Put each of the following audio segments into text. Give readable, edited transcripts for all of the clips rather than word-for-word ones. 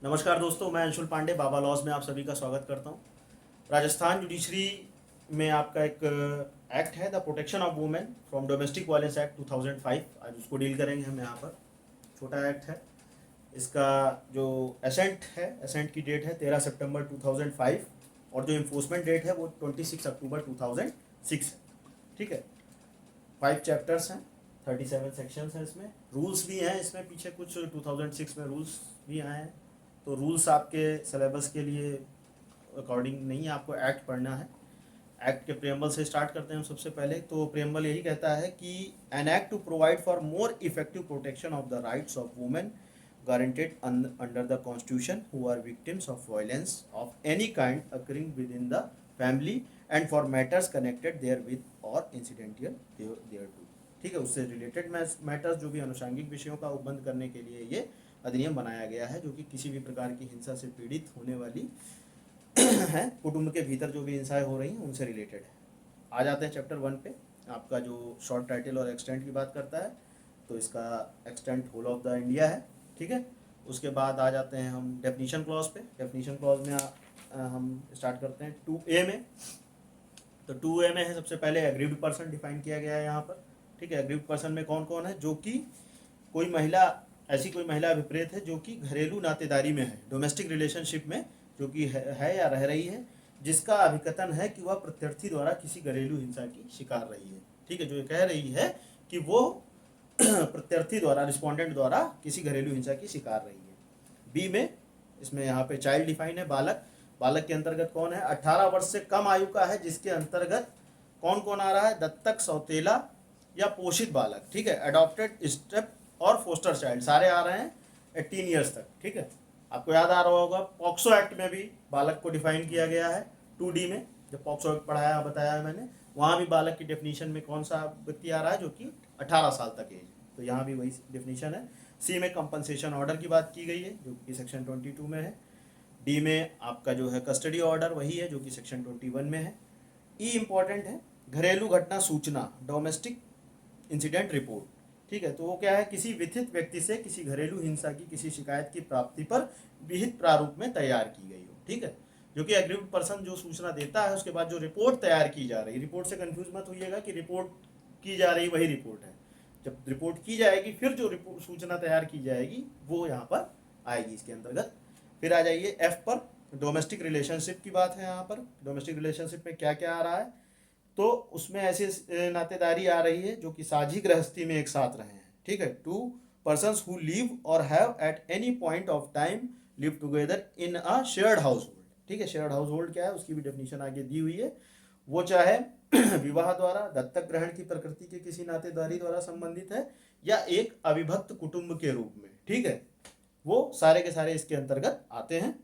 नमस्कार दोस्तों, मैं अंशुल पांडे बाबा लॉज में आप सभी का स्वागत करता हूं। राजस्थान जुडिशरी में आपका एक एक्ट है, the protection of women from domestic violence act 2005। आज उसको डील करेंगे हम यहाँ पर। छोटा एक्ट है। इसका जो एसेंट है, एसेंट की डेट है 13 सितंबर 2005 और जो इन्फोर्समेंट डेट है वो 26 अक्टूबर 2006 है। ठीक है। 5 चैप्टर्स हैं, 37 सेक्शंस हैं। इसमें रूल्स भी हैं, इसमें पीछे कुछ 2006 में रूल्स भी आए हैं। तो रूल्स आपके सिलेबस के लिए अकॉर्डिंग नहीं है, आपको एक्ट पढ़ना है। एक्ट के प्रेम्बल से स्टार्ट करते हैं हम सबसे पहले। तो प्रेम्बल यही कहता है कि an act to provide for more effective protection of the rights of women guaranteed under the constitution who are victims of violence of any kind occurring within the family and for matters connected therewith or incidental thereto। ठीक है, उससे related matters जो भी अनुषंगिक विषयों का उपबंध करने के लिए ये अधिनियम बनाया गया है, जो कि किसी भी प्रकार की हिंसा से पीड़ित होने वाली है, कुटुंब के भीतर जो भी हिंसाएं हो रही हैं उनसे रिलेटेड है। आ जाते हैं चैप्टर 1 पे। आपका जो शॉर्ट टाइटल और एक्सटेंट की बात करता है, तो इसका extent whole of the India है। ठीक है। उसके बाद आ जाते हैं हम डेफिनीशन क्लॉज पे। डेफिनीशन क्लॉज में हम स्टार्ट करते हैं 2A में। तो 2A में है सबसे पहले एग्रीव्ड पर्सन डिफाइन किया गया है यहाँ पर। ठीक है। एग्रीव्ड पर्सन में कौन कौन है? जो कि कोई महिला, ऐसी कोई महिला अभिप्रेत है जो कि घरेलू नातेदारी में है, डोमेस्टिक रिलेशनशिप में जो कि है या रह रही है, जिसका अभिकथन है कि वह प्रत्यर्थी द्वारा किसी घरेलू हिंसा की शिकार रही है। ठीक है। जो ये कह रही है कि वो प्रत्यर्थी द्वारा, रिस्पोंडेंट द्वारा किसी घरेलू हिंसा की शिकार रही है। बी में इसमें यहाँ पे चाइल्ड डिफाइन है, बालक। बालक के अंतर्गत कौन है? 18 वर्ष से कम आयु का है, जिसके अंतर्गत कौन कौन आ रहा है? दत्तक, सौतेला या पोषित बालक। ठीक है। अडॉप्टेड, स्टेप और फोस्टर चाइल्ड सारे आ रहे हैं 18 ईयर्स तक। ठीक है। आपको याद आ रहा होगा पॉक्सो एक्ट में भी बालक को डिफाइन किया गया है 2D में। जब पॉक्सो एक्ट पढ़ाया बताया मैंने, वहाँ भी बालक की डेफिनेशन में कौन सा व्यक्ति आ रहा है? जो कि 18 साल तक एज। तो यहाँ भी वही डेफिनेशन है। सी में कंपनसेशन ऑर्डर की बात की गई है, जो कि सेक्शन 22 में है। डी में आपका जो है कस्टडी ऑर्डर वही है, जो कि सेक्शन 21 में है। ई इंपॉर्टेंट है, घरेलू घटना सूचना, डोमेस्टिक इंसिडेंट रिपोर्ट। ठीक है। तो वो क्या है? किसी विथित व्यक्ति से किसी घरेलू हिंसा की किसी शिकायत की प्राप्ति पर विहित प्रारूप में तैयार की गई हो। ठीक है। जो कि एग्रीव्ड पर्सन जो सूचना देता है, उसके बाद जो रिपोर्ट तैयार की जा रही, रिपोर्ट से कंफ्यूज मत होइएगा कि रिपोर्ट की जा रही वही रिपोर्ट है। जब रिपोर्ट की जाएगी फिर जो रिपोर्ट सूचना तैयार की जाएगी वो यहाँ पर आएगी इसके अंतर्गत। फिर आ जाइए F पर, डोमेस्टिक रिलेशनशिप की बात है यहाँ पर। डोमेस्टिक रिलेशनशिप में क्या क्या आ रहा है? तो उसमें ऐसी नातेदारी आ रही है जो कि साझी गृहस्थी में एक साथ रहे हैं। ठीक है। 2 persons who live or have at any point of time live together in a shared household। ठीक है। शेयर्ड हाउस होल्ड क्या है उसकी भी डेफिनेशन आगे दी हुई है। वो चाहे विवाह द्वारा, दत्तक ग्रहण की प्रकृति के किसी नातेदारी द्वारा संबंधित है, या एक अविभक्त कुटुंब के रूप में। ठीक है। वो सारे के सारे इसके अंतर्गत आते हैं।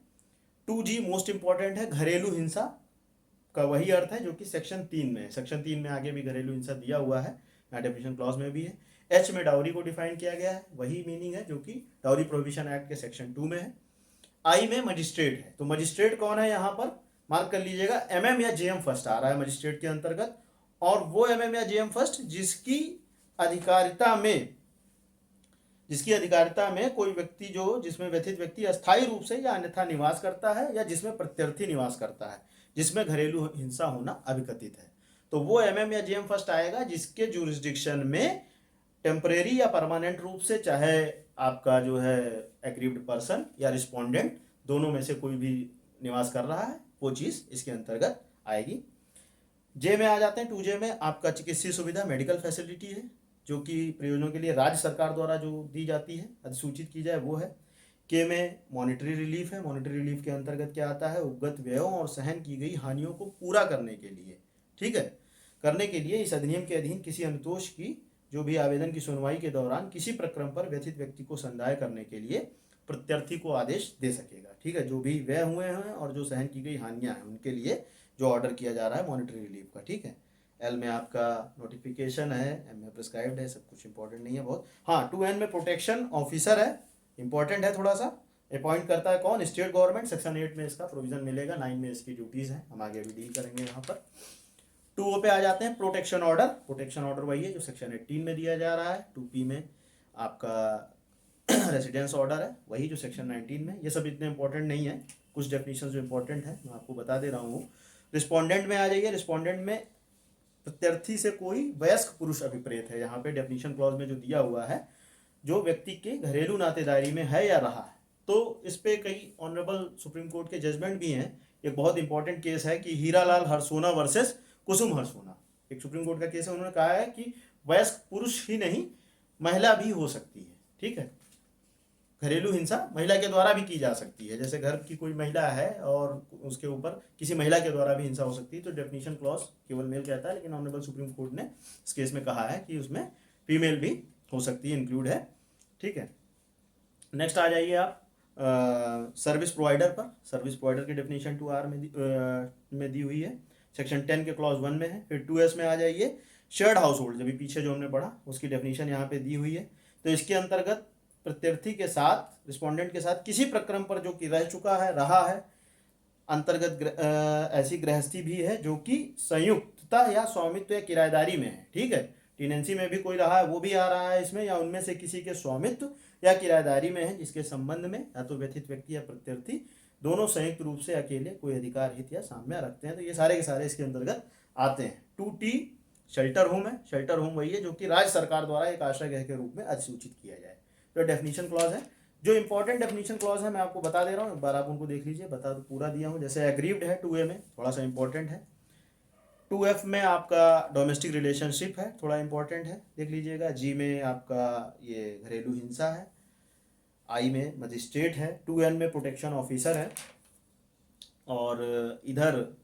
2G मोस्ट इंपॉर्टेंट है, घरेलू हिंसा का वही अर्थ है जो कि सेक्शन 3 में है। सेक्शन 3 में आगे भी घरेलू हिंसा दिया हुआ है, डेफिनेशन क्लॉज में भी है। H में डाउरी को डिफाइन किया गया है, वही मीनिंग है जो कि डाउरी प्रोहिबिशन एक्ट के सेक्शन 2 में है। I में मजिस्ट्रेट है। तो मजिस्ट्रेट कौन है यहाँ पर? मार्क कर लीजिएगा, MM या JM फर्स्ट आ रहा है मजिस्ट्रेट के अंतर्गत। और वो MM या JM फर्स्ट जिसकी अधिकारिता में कोई व्यक्ति, जो जिसमें व्यथित व्यक्ति अस्थायी रूप से या अन्यथा निवास करता है, या जिसमें प्रत्यर्थी निवास करता है, जिसमें घरेलू हिंसा होना अभिकथित है, तो वो MM या JM फर्स्ट आएगा, जिसके जुरिस्डिक्शन में टेम्परेरी या परमानेंट रूप से, चाहे आपका जो है एग्रीव्ड पर्सन या रिस्पोंडेंट, दोनों में से कोई भी निवास कर रहा है, वो चीज़ इसके अंतर्गत आएगी। जे में आ जाते हैं। 2J में आपका चिकित्सीय सुविधा, मेडिकल फैसिलिटी है, जो कि प्रयोजनों के लिए राज्य सरकार द्वारा जो दी जाती है, अधिसूचित की जाए, वो है। के में मॉनिटरी रिलीफ है। मॉनिटरी रिलीफ के अंतर्गत क्या आता है? उपगत व्ययों और सहन की गई हानियों को पूरा करने के लिए, ठीक है, करने के लिए इस अधिनियम के अधीन किसी अनुतोष की जो भी आवेदन की सुनवाई के दौरान किसी प्रक्रम पर व्यथित व्यक्ति को संदाय करने के लिए प्रत्यर्थी को आदेश दे सकेगा। ठीक है। जो भी व्यय हुए हैं और जो सहन की गई हानियां हैं उनके लिए जो ऑर्डर किया जा रहा है मॉनिटरी रिलीफ का। ठीक है। एल में आपका नोटिफिकेशन है, एम में प्रिस्क्राइब्ड है, सब कुछ इंपॉर्टेंट नहीं है बहुत। हाँ, 2N में प्रोटेक्शन ऑफिसर है, इंपॉर्टेंट है थोड़ा सा। अपॉइंट करता है कौन? State government. सेक्शन 8 में इसका प्रोविजन मिलेगा, 9 में इसकी ड्यूटीज़ हैं, हम आगे भी डील करेंगे यहाँ पर। 2O पे आ जाते हैं, प्रोटेक्शन ऑर्डर। प्रोटेक्शन ऑर्डर वही है जो सेक्शन 18 में दिया जा रहा है। 2P में आपका रेसिडेंस ऑर्डर है वही जो सेक्शन 19 में। ये सब इतने इंपॉर्टेंट नहीं है, कुछ डेफिनेशन जो इंपॉर्टेंट है मैं आपको बता दे रहा हूँ। रिस्पोंडेंट में आ जाइए। रिस्पोंडेंट में प्रत्यर्थी से कोई वयस्क पुरुष अभिप्रेत है। यहाँ पे डेफिनेशन क्लॉज में जो दिया हुआ है, जो व्यक्ति के घरेलू नातेदारी में है या रहा है। तो इस पे कई ऑनरेबल सुप्रीम कोर्ट के जजमेंट भी हैं। एक बहुत इंपॉर्टेंट केस है कि हीरालाल हरसोना वर्सेस कुसुम हरसोना, एक सुप्रीम कोर्ट का केस है। उन्होंने कहा है कि वयस्क पुरुष ही नहीं, महिला भी हो सकती है। ठीक है, घरेलू हिंसा महिला के द्वारा भी की जा सकती है। जैसे घर की कोई महिला है और उसके ऊपर किसी महिला के द्वारा भी हिंसा हो सकती है। तो डेफिनेशन क्लॉज केवल मेल कहता है, लेकिन ऑनरेबल सुप्रीम कोर्ट ने इस केस में कहा है कि उसमें फीमेल भी हो सकती है, इंक्लूड है। ठीक है, नेक्स्ट आ जाइए आप सर्विस प्रोवाइडर पर। सर्विस प्रोवाइडर की डेफिनेशन 2R में दी हुई है, सेक्शन 10 के क्लॉज 1 में है। फिर 2S में आ जाइए, शेयर्ड हाउस होल्ड, जब पीछे जो हमने पढ़ा उसकी डेफिनेशन यहाँ पे दी हुई है। तो इसके अंतर्गत प्रत्यर्थी के साथ, रिस्पोंडेंट के साथ किसी प्रक्रम पर जो कि रह चुका है, रहा है, अंतर्गत ऐसी गृहस्थी भी है जो कि संयुक्तता या स्वामित्व या किराएदारी में है। ठीक है, टेनेंसी में भी कोई रहा है वो भी आ रहा है इसमें, या उनमें से किसी के स्वामित्व या किराएदारी में है, जिसके संबंध में या तो व्यथित व्यक्ति या प्रत्यर्थी दोनों संयुक्त रूप से अकेले कोई अधिकार, हित या साम्य रखते हैं। तो ये सारे के सारे इसके अंतर्गत आते हैं। 2T शेल्टर होम है। शेल्टर होम वही है जो कि राज्य सरकार द्वारा एक आश्रय गृह के रूप में अधिसूचित किया जाए। तो डेफिनेशन क्लॉज है। जो इंपॉर्टेंट डेफिनेशन क्लॉज है मैं आपको बता दे रहा हूँ, एक बार आप उनको देख लीजिए, बता तो पूरा दिया हूँ। जैसे एग्रीव्ड है 2A में, थोड़ा सा इंपॉर्टेंट है। 2F में आपका डोमेस्टिक रिलेशनशिप है, थोड़ा इंपॉर्टेंट है, देख लीजिएगा। G में आपका ये घरेलू हिंसा है। I में मजिस्ट्रेट है। 2N में प्रोटेक्शन ऑफिसर है। और इधर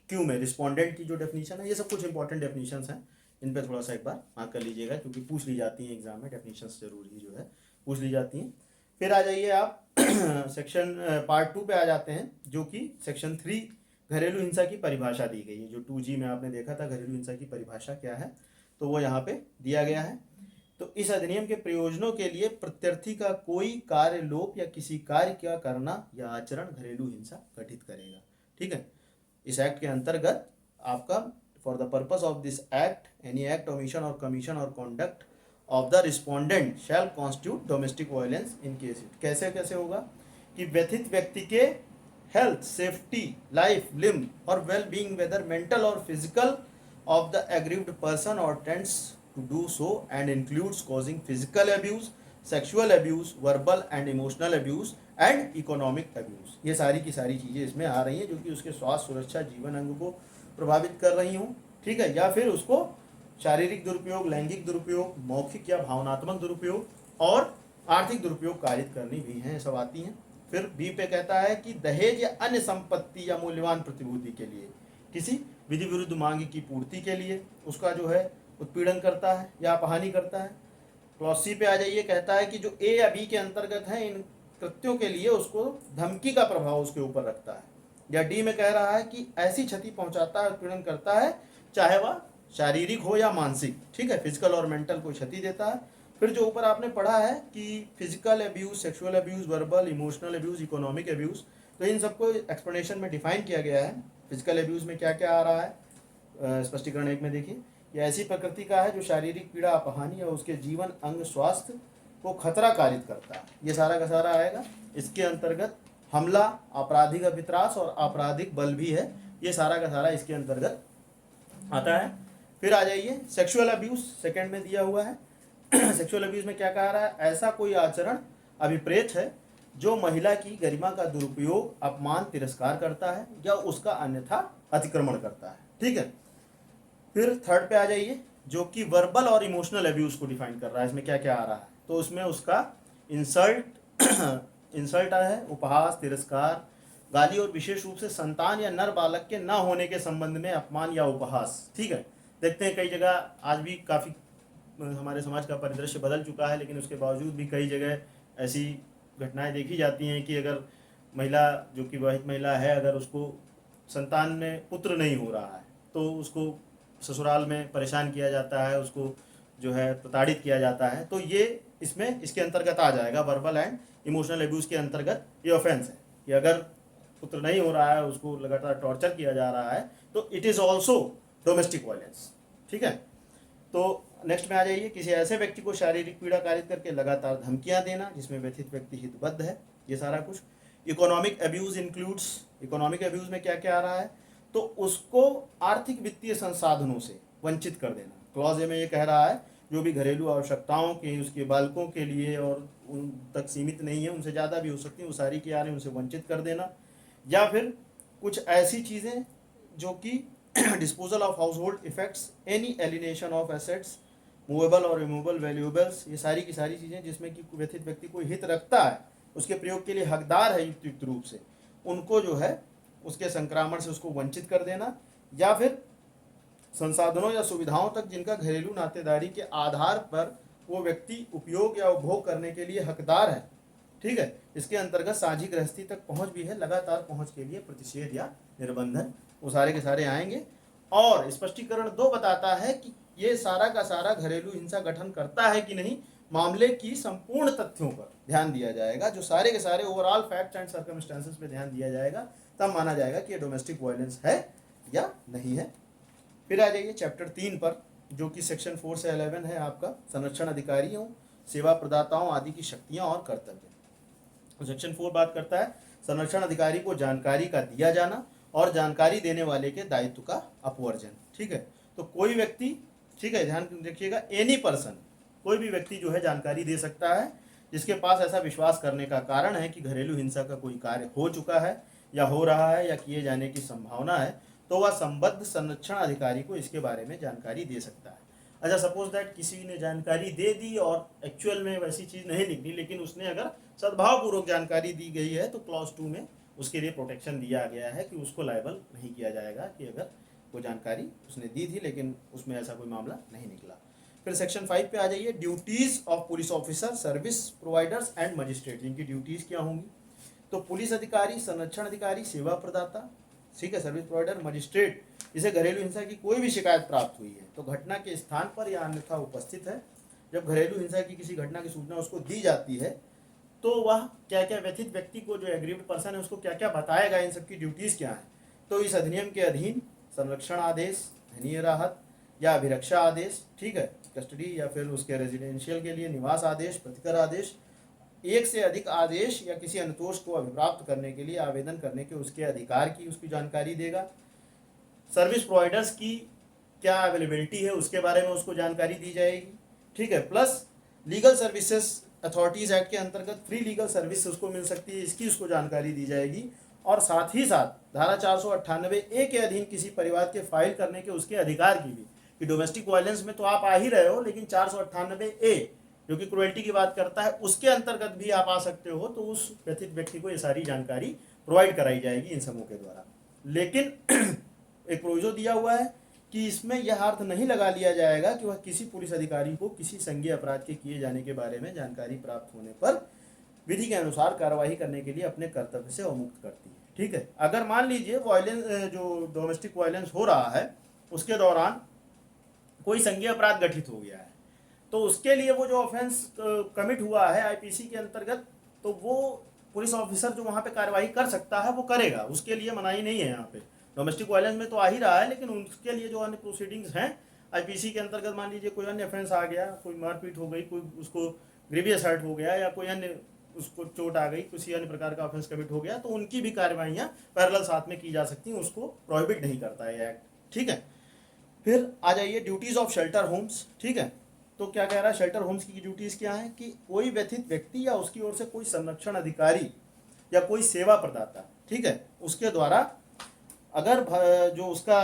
Q में रिस्पोंडेंट की जो डेफिनेशन है। ये सब कुछ इंपॉर्टेंट डेफिनेशन हैं, इन पर थोड़ा सा एक बार मार्क कर लीजिएगा, क्योंकि पूछ ली जाती हैं एग्जाम में, डेफिनेशन जरूरी जो है पूछ ली जाती हैं। फिर आ जाइए आप सेक्शन पार्ट 2 पे आ जाते हैं, जो कि सेक्शन 3 घरेलू हिंसा की परिभाषा दी गई है। जो 2G में आपने देखा था घरेलू हिंसा की परिभाषा क्या है, तो वो यहाँ पे दिया गया है। तो इस अधिनियम के प्रयोजनों के लिए प्रत्यर्थी का कोई कार्य, लोप या किसी कार्य का करना या आचरण घरेलू हिंसा घटित करेगा। ठीक है, इस एक्ट के अंतर्गत आपका for the purpose of this act any act, omission और कमीशन और conduct of the respondent shall constitute domestic violence in case it. कैसे कैसे होगा कि व्यथित व्यक्ति के हेल्थ, सेफ्टी, लाइफ, लिम्ब और वेल बीइंग वेदर मेंटल और physical of the aggrieved person और tends to do so and includes causing physical abuse, sexual abuse, verbal and emotional abuse and economic abuse. ये सारी की सारी चीज़ें इसमें आ रही हैं जो कि उसके स्वास्थ्य, सुरक्षा, जीवन अंग को प्रभावित कर रही हूँ। ठीक है, या फिर उसको शारीरिक दुरुपयोग, लैंगिक दुरुपयोग, मौखिक या भावनात्मक दुरुपयोग और आर्थिक दुरुपयोग कारित करनी भी हैं, सब आती हैं। फिर बी पे कहता है कि दहेज या अन्य संपत्ति या मूल्यवान प्रतिभूति के लिए, किसी विधि विरुद्ध मांग की पूर्ति के लिए उसका जो है उत्पीड़न करता है या अपहानि करता है। क्लॉज सी पे आ जाइए, कहता है कि जो ए या बी के अंतर्गत है, इन कृत्यों के लिए उसको धमकी का प्रभाव उसके ऊपर रखता है। या डी में कह रहा है कि ऐसी क्षति पहुंचाता है, उत्पीड़न करता है, चाहे वह शारीरिक हो या मानसिक। ठीक है, फिजिकल और मेंटल को क्षति देता है। फिर जो ऊपर आपने पढ़ा है कि physical abuse, sexual abuse, verbal, emotional abuse, economic abuse, तो इन सबको एक्सप्लेनेशन में डिफाइन किया गया है। फिजिकल अब्यूज में क्या क्या आ रहा है, स्पष्टीकरण 1 में देखिए, यह ऐसी प्रकृति का है जो शारीरिक पीड़ा, अपहानि या उसके जीवन, अंग, स्वास्थ्य को खतरा कारित करता है। ये सारा का सारा आएगा। इसके अंतर्गत हमला, आपराधिक अभित्रास और आपराधिक बल भी है। ये सारा का सारा इसके अंतर्गत आता है। फिर आ जाइए सेक्सुअल अब्यूज, सेकंड में दिया हुआ है। सेक्सुअल अब्यूज में क्या कह रहा है, ऐसा कोई आचरण अभिप्रेत है जो महिला की गरिमा का दुरुपयोग, अपमान, तिरस्कार करता है या उसका अन्यथा अतिक्रमण करता है। ठीक है, फिर थर्ड पे आ जाइए, जो कि वर्बल और इमोशनल अब्यूज को डिफाइन कर रहा है। इसमें क्या क्या आ रहा है, तो उसमें उसका इंसल्ट है, उपहास, तिरस्कार, गाली और विशेष रूप से संतान या नर बालक के न होने के संबंध में अपमान या उपहास। ठीक है, देखते हैं कई जगह आज भी काफ़ी हमारे समाज का परिदृश्य बदल चुका है, लेकिन उसके बावजूद भी कई जगह ऐसी घटनाएं देखी जाती हैं कि अगर महिला, जो कि विवाहित महिला है, अगर उसको संतान में पुत्र नहीं हो रहा है तो उसको ससुराल में परेशान किया जाता है, उसको जो है प्रताड़ित किया जाता है। तो ये इसमें इसके अंतर्गत आ जाएगा, वर्बल एंड इमोशनल एब्यूज़ के अंतर्गत ये ऑफेंस है कि अगर पुत्र नहीं हो रहा है, उसको लगातार टॉर्चर किया जा रहा है, तो it is also domestic violence. ठीक है, तो नेक्स्ट में आ जाइए, किसी ऐसे व्यक्ति को शारीरिक पीड़ा कारित करके लगातार धमकियां देना जिसमें व्यथित व्यक्ति हितबद्ध है, ये सारा कुछ। Economic abuse includes, economic abuse में क्या क्या आ रहा है, तो उसको आर्थिक वित्तीय संसाधनों से वंचित कर देना। क्लॉज ए में ये कह रहा है जो भी घरेलू आवश्यकताओं के उसके बालकों के लिए और उन तक सीमित नहीं है, उनसे ज़्यादा भी हो सकती है, वो सारी की आ रही उनसे वंचित कर देना। या फिर कुछ ऐसी चीज़ें जो कि disposal of house hold effects, any alienation of assets movable और रिमूवेबल वैल्यूएबल्स, ये सारी की सारी चीज़ें जिसमें कि व्यथित व्यक्ति कोई हित रखता है, उसके प्रयोग के लिए हकदार है युक्त रूप से, उनको जो है उसके संक्रामण से उसको वंचित कर देना। या फिर संसाधनों या सुविधाओं तक जिनका घरेलू नातेदारी के आधार पर वो व्यक्ति उपयोग या उपभोग करने के लिए हकदार है, ठीक है, इसके अंतर्गत साझी गृहस्थी तक पहुंच भी है, लगातार पहुंच के लिए प्रतिषेध या निर्बंधन, वो सारे के सारे आएंगे। और स्पष्टीकरण 2 बताता है कि ये सारा का सारा घरेलू हिंसा गठन करता है कि नहीं, मामले की संपूर्ण तथ्यों पर ध्यान दिया जाएगा, जो सारे के सारे ओवरऑल फैक्ट्स एंड सर्कमस्टेंसेस पे ध्यान दिया जाएगा, तब माना जाएगा कि ये डोमेस्टिक वायलेंस है या नहीं है। फिर आ जाइए चैप्टर 3 पर, जो कि सेक्शन 4 से 11 है आपका, संरक्षण अधिकारियों, सेवा प्रदाताओं आदि की शक्तियां और कर्तव्य। तो सेक्शन 4 बात करता है संरक्षण अधिकारी को जानकारी का दिया जाना और जानकारी देने वाले के दायित्व का अपवर्जन, ठीक है। तो कोई व्यक्ति, ठीक है, ध्यान रखिएगा, एनी पर्सन, कोई भी व्यक्ति जो है जानकारी दे सकता है जिसके पास ऐसा विश्वास करने का कारण है कि घरेलू हिंसा का कोई कार्य हो चुका है या हो रहा है या किए जाने की संभावना है, तो वह संबद्ध संरक्षण अधिकारी को इसके बारे में जानकारी दे सकता है। अच्छा, सपोज दैट किसी ने जानकारी दे दी और एक्चुअल में वैसी चीज़ नहीं निकली, लेकिन उसने अगर सद्भावपूर्वक जानकारी दी गई है तो क्लॉज 2 में उसके लिए प्रोटेक्शन दिया गया है कि उसको लायबल नहीं किया जाएगा कि अगर वो जानकारी उसने दी थी लेकिन उसमें ऐसा कोई मामला नहीं निकला। फिर सेक्शन 5 पे आ जाइए, duties of police officer, service providers and magistrate, इनकी ड्यूटीज़ क्या होंगी। तो पुलिस अधिकारी, संरक्षण अधिकारी, सेवा प्रदाता, ठीक है, सर्विस प्रोवाइडर, मजिस्ट्रेट, जिसे घरेलू हिंसा की कोई भी शिकायत प्राप्त हुई है तो घटना के स्थान पर या अन्यथा उपस्थित है, जब घरेलू हिंसा की किसी घटना की सूचना उसको दी जाती है तो वह क्या क्या व्यथित व्यक्ति को, जो एग्रीव्ड पर्सन है, उसको क्या क्या बताएगा, इन सबकी ड्यूटीज़ क्या हैं। तो इस अधिनियम के अधीन संरक्षण आदेश, धनीय राहत या अभिरक्षा आदेश, ठीक है, कस्टडी, या फिर उसके रेजिडेंशियल के लिए निवास आदेश, प्रतिकर आदेश, एक से अधिक आदेश या किसी अनुतोष को अभिप्राप्त करने के लिए आवेदन करने के उसके अधिकार की उसकी जानकारी देगा। सर्विस प्रोवाइडर्स की क्या अवेलेबिलिटी है उसके बारे में उसको जानकारी दी जाएगी, ठीक है। Plus legal services authorities act के अंतर्गत फ्री लीगल सर्विस उसको मिल सकती है, इसकी उसको जानकारी दी जाएगी। और साथ ही साथ धारा 498A के अधीन किसी परिवार के फाइल करने के उसके अधिकार की भी, कि डोमेस्टिक वायलेंस में तो आप आ ही रहे हो, लेकिन 498A जो कि क्रुएल्टी की बात करता है उसके अंतर्गत भी आप आ सकते हो, तो उस व्यथित व्यक्ति को ये सारी जानकारी प्रोवाइड कराई जाएगी इन समूह के द्वारा। लेकिन एक प्रोविजो दिया हुआ है कि इसमें यह अर्थ नहीं लगा लिया जाएगा कि वह किसी पुलिस अधिकारी को किसी संज्ञेय अपराध के किए जाने के बारे में जानकारी प्राप्त होने पर विधि के अनुसार कार्रवाई करने के लिए अपने कर्तव्य से अवमुक्त करती है, ठीक है। अगर मान लीजिए वायलेंस, जो डोमेस्टिक वायलेंस हो रहा है उसके दौरान कोई संज्ञेय अपराध गठित हो गया है, तो उसके लिए वो जो ऑफेंस कमिट हुआ है आईपीसी के अंतर्गत, तो वो पुलिस ऑफिसर जो वहाँ पे कार्रवाई कर सकता है वो करेगा, उसके लिए मनाही नहीं है। यहाँ पे डोमेस्टिक वायलेंस में तो आ ही रहा है, लेकिन उसके लिए जो अन्य प्रोसीडिंग्स हैं आईपीसी के अंतर्गत, मान लीजिए कोई अन्य ऑफेंस आ गया, कोई मारपीट हो गई, कोई उसको ग्रीवियस हर्ट हो गया, या कोई अन्य उसको चोट आ गई, किसी अन्य प्रकार का ऑफेंस कमिट हो गया, तो उनकी भी कार्रवाइयाँ पैरेलल साथ में की जा सकती हैं, उसको प्रोहिबिट नहीं करता है एक्ट, ठीक है। फिर आ जाइए ड्यूटीज़ ऑफ शेल्टर होम्स, ठीक है। तो क्या कह रहा है, शेल्टर होम्स की ड्यूटीज़ क्या है कि कोई व्यथित व्यक्ति या उसकी ओर से कोई संरक्षण अधिकारी या कोई सेवा प्रदाता, ठीक है, उसके द्वारा अगर जो उसका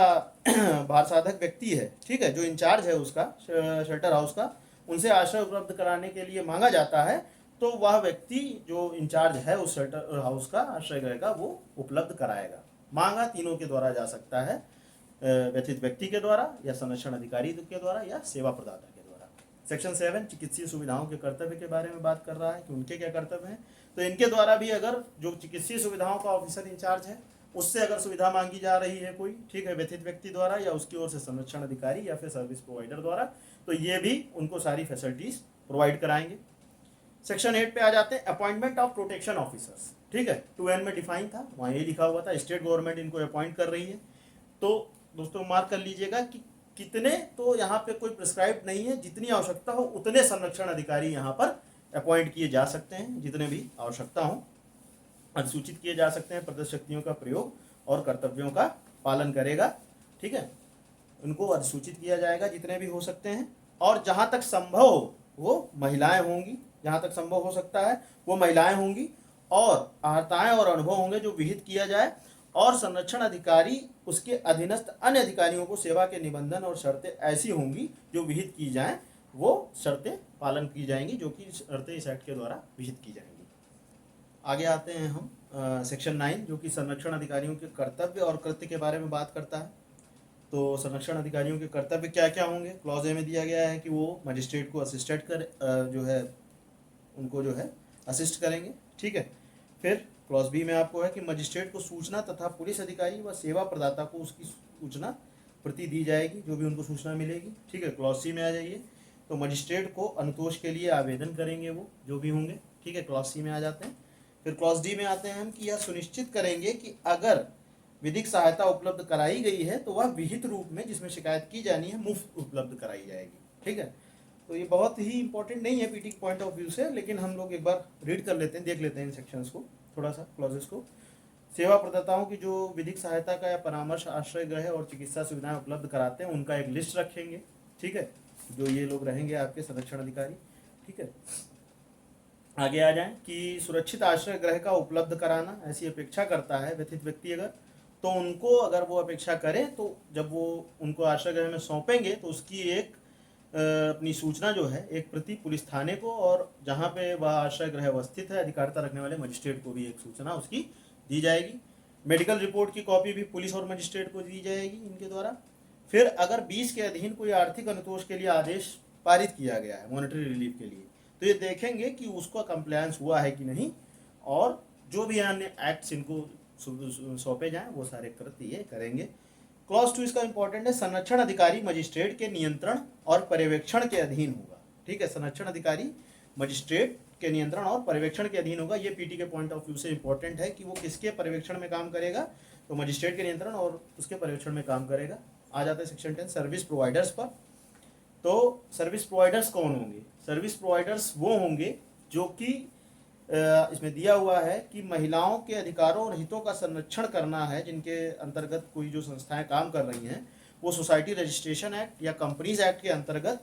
भार साधक व्यक्ति है, ठीक है, जो इंचार्ज है उसका शेल्टर हाउस का, उनसे आश्रय उपलब्ध कराने के लिए मांगा जाता है, तो वह व्यक्ति जो इंचार्ज है उस शेल्टर हाउस का, आश्रय गृह का, वो उपलब्ध कराएगा। मांगा तीनों के द्वारा जा सकता है, व्यथित व्यक्ति के द्वारा या संरक्षण अधिकारी के द्वारा या सेवा प्रदाता के द्वारा। सेक्शन 7 चिकित्सीय सुविधाओं के कर्तव्य के बारे में बात कर रहा है कि उनके क्या कर्तव्य हैं। तो इनके द्वारा भी अगर जो चिकित्सीय सुविधाओं का ऑफिसर इंचार्ज है उससे अगर सुविधा मांगी जा रही है कोई, ठीक है, व्यथित व्यक्ति द्वारा या उसकी ओर से संरक्षण अधिकारी या फिर सर्विस प्रोवाइडर द्वारा, तो ये भी उनको सारी फैसिलिटीज प्रोवाइड कराएंगे। सेक्शन 8 पे आ जाते हैं, अपॉइंटमेंट ऑफ प्रोटेक्शन ऑफिसर्स, ठीक है, 2N में डिफाइन था, वहाँ ये लिखा हुआ था स्टेट गवर्नमेंट इनको अपॉइंट कर रही है। तो दोस्तों मार्क कर लीजिएगा कि कितने तो यहाँ पे कोई प्रिस्क्राइब नहीं है, जितनी आवश्यकता हो उतने संरक्षण अधिकारी यहाँ पर अपॉइंट किए जा सकते हैं, जितने भी आवश्यकता हो अधिसूचित किए जा सकते हैं। प्रदत्त शक्तियों का प्रयोग और कर्तव्यों का पालन करेगा, ठीक है, उनको अधिसूचित किया जाएगा जितने भी हो सकते हैं। और जहाँ तक संभव हो वो महिलाएं होंगी, जहाँ तक संभव हो सकता है वो महिलाएं होंगी, और अर्हताएं और अनुभव होंगे जो विहित किया जाए। और संरक्षण अधिकारी उसके अधीनस्थ अन्य अधिकारियों को सेवा के निबंधन और शर्तें ऐसी होंगी जो विहित की जाएं, वो शर्तें पालन की जाएंगी, जो कि शर्तें इस एक्ट के द्वारा विहित की जाएंगी। आगे आते हैं हम सेक्शन 9, जो कि संरक्षण अधिकारियों के कर्तव्य और कृत्य के बारे में बात करता है। तो संरक्षण अधिकारियों के कर्तव्य क्या क्या होंगे? क्लॉज ए में दिया गया है कि वो मजिस्ट्रेट को जो है उनको जो है असिस्ट करेंगे, ठीक है। फिर क्लॉज बी में आपको है कि मजिस्ट्रेट को सूचना तथा पुलिस अधिकारी व सेवा प्रदाता को उसकी सूचना प्रति दी जाएगी, जो भी उनको सूचना मिलेगी, ठीक है। क्लॉज सी में आ जाइए, तो मजिस्ट्रेट को अनुतोष के लिए आवेदन करेंगे वो जो भी होंगे, ठीक है। क्लॉज सी में आ जाते हैं। फिर क्लॉज डी में आते हैं हम कि यह सुनिश्चित करेंगे कि अगर विधिक सहायता उपलब्ध कराई गई है तो वह विहित रूप में जिसमें शिकायत की जानी है मुफ्त उपलब्ध कराई जाएगी, ठीक है। तो ये बहुत ही इंपॉर्टेंट नहीं है पीटी पॉइंट ऑफ व्यू से, लेकिन हम लोग एक बार रीड कर लेते हैं, देख लेते हैं इन सेक्शंस को थोड़ा सा, क्लॉजेस को। सेवा प्रदाताओं की जो विधिक सहायता का या परामर्श, आश्रय गृह और चिकित्सा सुविधाएं उपलब्ध कराते हैं उनका एक लिस्ट रखेंगे, ठीक है, जो ये लोग रहेंगे आपके संरक्षण अधिकारी, ठीक है। आगे आ जाएं कि सुरक्षित आश्रय गृह का उपलब्ध कराना, ऐसी अपेक्षा करता है व्यथित व्यक्ति अगर, तो उनको अगर वो अपेक्षा करें तो जब वो उनको आश्रय गृह में सौंपेंगे तो उसकी एक अपनी सूचना जो है एक प्रति पुलिस थाने को, और जहाँ पे वह आश्रय गृह अवस्थित है अधिकारिता रखने वाले मजिस्ट्रेट को भी एक सूचना उसकी दी जाएगी। मेडिकल रिपोर्ट की कॉपी भी पुलिस और मजिस्ट्रेट को दी जाएगी इनके द्वारा। फिर अगर 20 के अधीन कोई आर्थिक अनुतोष के लिए आदेश पारित किया गया है मॉनेटरी रिलीफ के लिए, तो ये देखेंगे कि उसका कंप्लायंस हुआ है कि नहीं, और जो भी अन्य एक्ट्स इनको सौंपे जाएं वो सारे कृत्य ये करेंगे। क्लॉज 2 इसका इंपॉर्टेंट है, संरक्षण अधिकारी मजिस्ट्रेट के नियंत्रण और पर्यवेक्षण के अधीन होगा, ठीक है। संरक्षण अधिकारी मजिस्ट्रेट के नियंत्रण और पर्यवेक्षण के अधीन होगा। ये पीटी के पॉइंट ऑफ व्यू से इंपॉर्टेंट है कि वो किसके पर्यवेक्षण में काम करेगा, तो मजिस्ट्रेट के नियंत्रण और उसके पर्यवेक्षण में काम करेगा। आ जाता है सेक्शन 10 सर्विस प्रोवाइडर्स पर। तो सर्विस प्रोवाइडर्स कौन होंगे? सर्विस प्रोवाइडर्स वो होंगे जो कि इसमें दिया हुआ है कि महिलाओं के अधिकारों और हितों का संरक्षण करना है, जिनके अंतर्गत कोई जो संस्थाएं काम कर रही हैं वो सोसाइटी रजिस्ट्रेशन एक्ट या कंपनीज एक्ट के अंतर्गत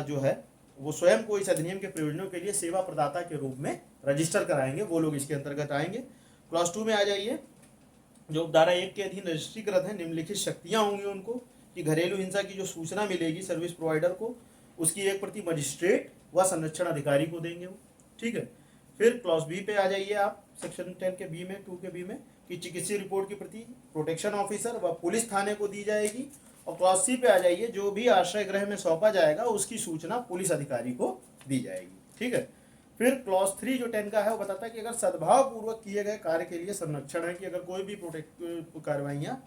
जो है वो स्वयं को इस अधिनियम के प्रयोजनों के लिए सेवा प्रदाता के रूप में रजिस्टर कराएंगे, वो लोग इसके अंतर्गत आएंगे। क्लॉज 2 में आ जाइए, जो धारा 1 के अधीन रजिस्ट्रीकृत है निम्नलिखित शक्तियाँ होंगी उनको कि घरेलू हिंसा की जो सूचना मिलेगी सर्विस प्रोवाइडर को, उसकी एक प्रति मजिस्ट्रेट व संरक्षण अधिकारी को देंगे वो, ठीक है। फिर क्लॉज बी पे आ जाइए आप, सेक्शन 10 के बी में, 2 के बी में, कि चिकित्सीय रिपोर्ट की प्रति प्रोटेक्शन ऑफिसर व पुलिस थाने को दी जाएगी। और क्लॉज सी पे आ जाइए, जो भी आश्रय गृह में सौंपा जाएगा उसकी सूचना पुलिस अधिकारी को दी जाएगी, ठीक है। फिर क्लॉज 3 जो 10 का है वो बताता है कि अगर सद्भाव पूर्वक किए गए कार्य के लिए संरक्षण है, कि अगर कोई भी कार्रवाइयाँ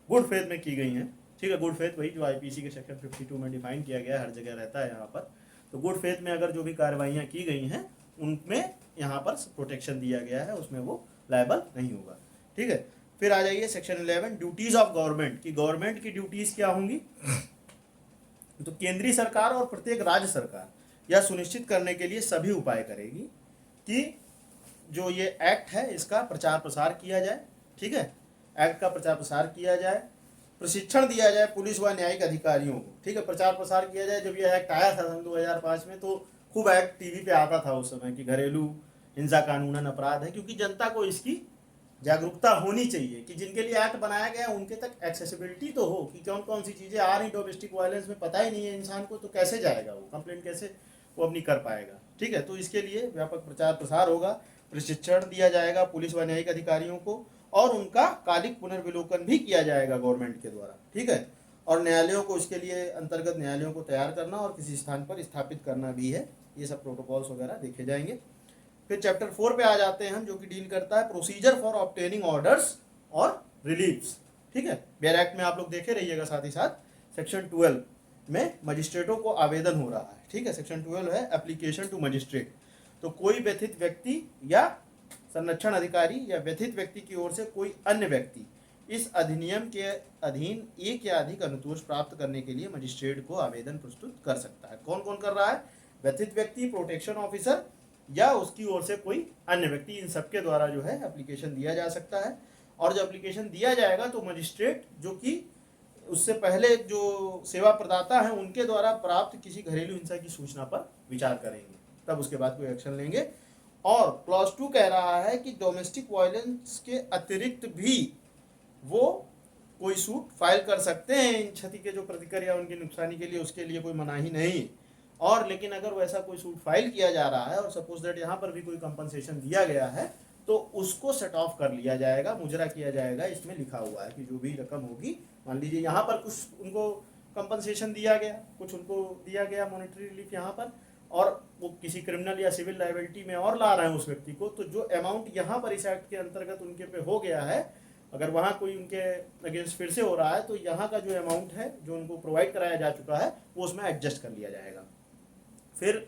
गुड फेथ में की गई हैं, ठीक है। गुड फेथ वही जो आईपीसी के सेक्शन 52 में डिफाइन किया गया है, हर जगह रहता है यहाँ पर। तो गुड फेथ में अगर जो भी कार्रवाइयाँ की गई हैं उनमें यहाँ पर प्रोटेक्शन दिया गया है, उसमें वो लायबल नहीं होगा, ठीक है। फिर आ जाइए सेक्शन 11 ड्यूटीज ऑफ गवर्नमेंट, की गवर्नमेंट की ड्यूटीज क्या होंगी। तो केंद्रीय सरकार और प्रत्येक राज्य सरकार यह सुनिश्चित करने के लिए सभी उपाय करेगी कि जो ये एक्ट है इसका प्रचार प्रसार किया जाए, ठीक है। एक्ट का प्रचार प्रसार किया जाए, प्रशिक्षण दिया जाए पुलिस व न्यायिक अधिकारियों को, ठीक है। प्रचार प्रसार किया जाए, जब यह एक्ट आया था सन 2005 में तो खूब एक्ट टीवी पे आता था उस समय कि घरेलू हिंसा कानूनन अपराध है, क्योंकि जनता को इसकी जागरूकता होनी चाहिए कि जिनके लिए एक्ट बनाया गया उनके तक एक्सेसिबिलिटी तो हो, कि कौन कौन सी चीज़ें आ रही डोमेस्टिक वायलेंस में पता ही नहीं है इंसान को, तो कैसे जाएगा वो कंप्लेंट, कैसे वो अपनी कर पाएगा, ठीक है। तो इसके लिए व्यापक प्रचार प्रसार होगा, प्रशिक्षण दिया जाएगा पुलिस व न्यायिक अधिकारियों को, और उनका कालिक पुनर्विलोकन भी किया जाएगा गवर्नमेंट के द्वारा, ठीक है। और न्यायालयों को इसके लिए अंतर्गत न्यायालयों को तैयार करना और किसी स्थान पर स्थापित करना भी है, ये सब प्रोटोकॉल्स वगैरह देखे जाएंगे। फिर चैप्टर 4 पे आ जाते हैं हम, जो कि डील करता है प्रोसीजर फॉर ऑब्टेनिंग ऑर्डर्स और रिलीफ्स, ठीक है। बेयर एक्ट में आप लोग देखे रहिएगा, साथ ही साथ सेक्शन 12 में मजिस्ट्रेटों को आवेदन हो रहा है, ठीक है। सेक्शन 12 है एप्लीकेशन टू मजिस्ट्रेट। तो कोई व्यथित व्यक्ति या संरक्षण अधिकारी या व्यथित व्यक्ति की ओर से कोई अन्य व्यक्ति इस अधिनियम के अधीन एक या अधिक अनुतोष प्राप्त करने के लिए मजिस्ट्रेट को आवेदन प्रस्तुत कर सकता है। कौन कौन कर रहा है? व्यथित व्यक्ति, प्रोटेक्शन ऑफिसर या उसकी ओर से कोई अन्य व्यक्ति, इन सबके द्वारा जो है एप्लीकेशन दिया जा सकता है। और जब एप्लीकेशन दिया जाएगा तो मजिस्ट्रेट जो कि उससे पहले जो सेवा प्रदाता है उनके द्वारा प्राप्त किसी घरेलू हिंसा की सूचना पर विचार करेंगे, तब उसके बाद कोई एक्शन लेंगे। और क्लॉज 2 कह रहा है कि डोमेस्टिक वायलेंस के अतिरिक्त भी वो कोई सूट फाइल कर सकते हैं इन क्षति के जो प्रतिकर या उनकी नुकसानी के लिए, उसके लिए कोई मनाही नहीं। और लेकिन अगर वैसा कोई सूट फाइल किया जा रहा है और सपोज दैट यहाँ पर भी कोई कंपनसेशन दिया गया है तो उसको सेट ऑफ कर लिया जाएगा, मुजरा किया जाएगा। इसमें लिखा हुआ है कि जो भी रकम होगी, मान लीजिए यहाँ पर कुछ उनको कंपनसेशन दिया गया, कुछ उनको दिया गया मॉनेटरी रिलीफ यहाँ पर, और वो किसी क्रिमिनल या सिविल लाइबिलिटी में और ला रहे हैं उस व्यक्ति को, तो जो अमाउंट यहाँ पर इस एक्ट के अंतर्गत उनके पे हो गया है, अगर वहाँ कोई उनके अगेंस्ट फिर से हो रहा है तो यहाँ का जो अमाउंट है जो उनको प्रोवाइड कराया जा चुका है वो उसमें एडजस्ट कर लिया जाएगा। फिर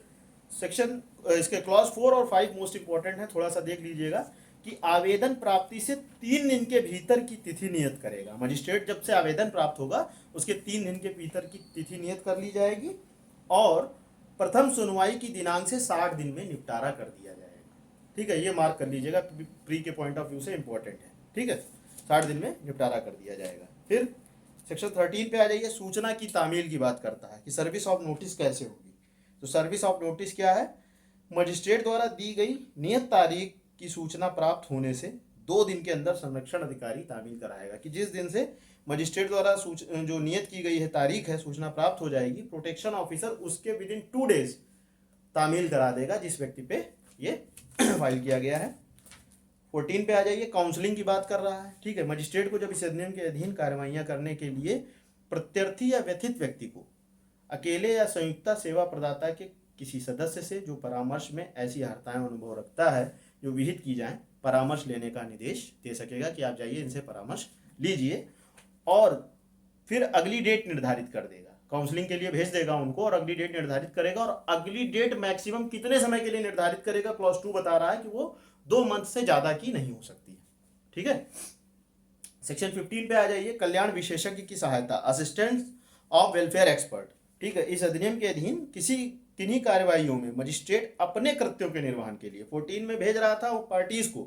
सेक्शन इसके क्लॉज 4 और 5 मोस्ट इंपॉर्टेंट है, थोड़ा सा देख लीजिएगा कि आवेदन प्राप्ति से 3 दिन के भीतर की तिथि नियत करेगा। मजिस्ट्रेट जब से आवेदन प्राप्त होगा उसके 3 दिन के भीतर की तिथि नियत कर ली जाएगी और प्रथम सुनवाई की दिनांक से 60 दिन में निपटारा कर दिया जाएगा। ठीक है, ये मार्क कर लीजिएगा, प्री के पॉइंट ऑफ व्यू से इंपॉर्टेंट है। ठीक है, 60 दिन में निपटारा कर दिया जाएगा। फिर सेक्शन 13 पे आ जाइए, सूचना की तामील की बात करता है कि सर्विस ऑफ नोटिस कैसे होगी। तो सर्विस ऑफ नोटिस क्या है? मजिस्ट्रेट द्वारा दी गई नियत तारीख की सूचना प्राप्त होने से 2 दिन के अंदर संरक्षण अधिकारी तामील कराएगा कि जिस दिन से मजिस्ट्रेट द्वारा जो नियत की गई है तारीख है, सूचना प्राप्त हो जाएगी, प्रोटेक्शन ऑफिसर उसके विद इन 2 डेज तामील करा देगा जिस व्यक्ति पे ये फाइल किया गया है। 14 पे आ जाइए, काउंसलिंग की बात कर रहा है। ठीक है, मजिस्ट्रेट को जब इस अधिनियम के अधीन कार्रवाइयाँ करने के लिए प्रत्यर्थी या व्यथित व्यक्ति को अकेले या संयुक्ता सेवा प्रदाता के किसी सदस्य से जो परामर्श में ऐसी अर्हताएं अनुभव रखता है जो विहित की जाएं, परामर्श लेने का निर्देश दे सकेगा कि आप जाइए इनसे परामर्श लीजिए, और फिर अगली डेट निर्धारित कर देगा, काउंसलिंग के लिए भेज देगा उनको और अगली डेट निर्धारित करेगा। और अगली डेट मैक्सिमम कितने समय के लिए निर्धारित करेगा? क्लॉज 2 बता रहा है कि वो 2 मंथ से ज़्यादा की नहीं हो सकती है। ठीक है, सेक्शन 15 पे आ जाइए, कल्याण विशेषज्ञ की सहायता, असिस्टेंट ऑफ वेलफेयर एक्सपर्ट। ठीक है, इस अधिनियम के अधीन किन्हीं कार्यवाहियों में मजिस्ट्रेट अपने कृत्यों के निर्वहन के लिए 14 में भेज रहा था वो पार्टीज को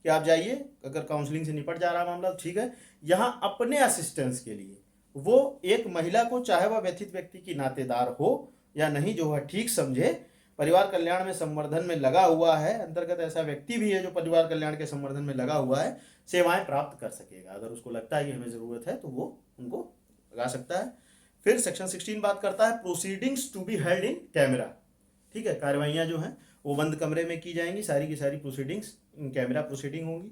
कि आप जाइए, अगर काउंसलिंग से निपट जा रहा मामला ठीक है, यहाँ अपने असिस्टेंस के लिए वो एक महिला को, चाहे वह व्यथित व्यक्ति की नातेदार हो या नहीं, जो वह ठीक समझे, परिवार कल्याण में संवर्धन में लगा हुआ है, अंतर्गत ऐसा व्यक्ति भी है जो परिवार कल्याण के संवर्धन में लगा हुआ है, सेवाएं प्राप्त कर सकेगा। अगर उसको लगता है कि हमें ज़रूरत है तो वो उनको लगा सकता है। फिर सेक्शन 16 बात करता है proceedings to be held in camera. ठीक है, कार्रवाइयाँ जो हैं वो बंद कमरे में की जाएंगी, सारी की सारी प्रोसीडिंग्स इन कैमरा प्रोसीडिंग होंगी।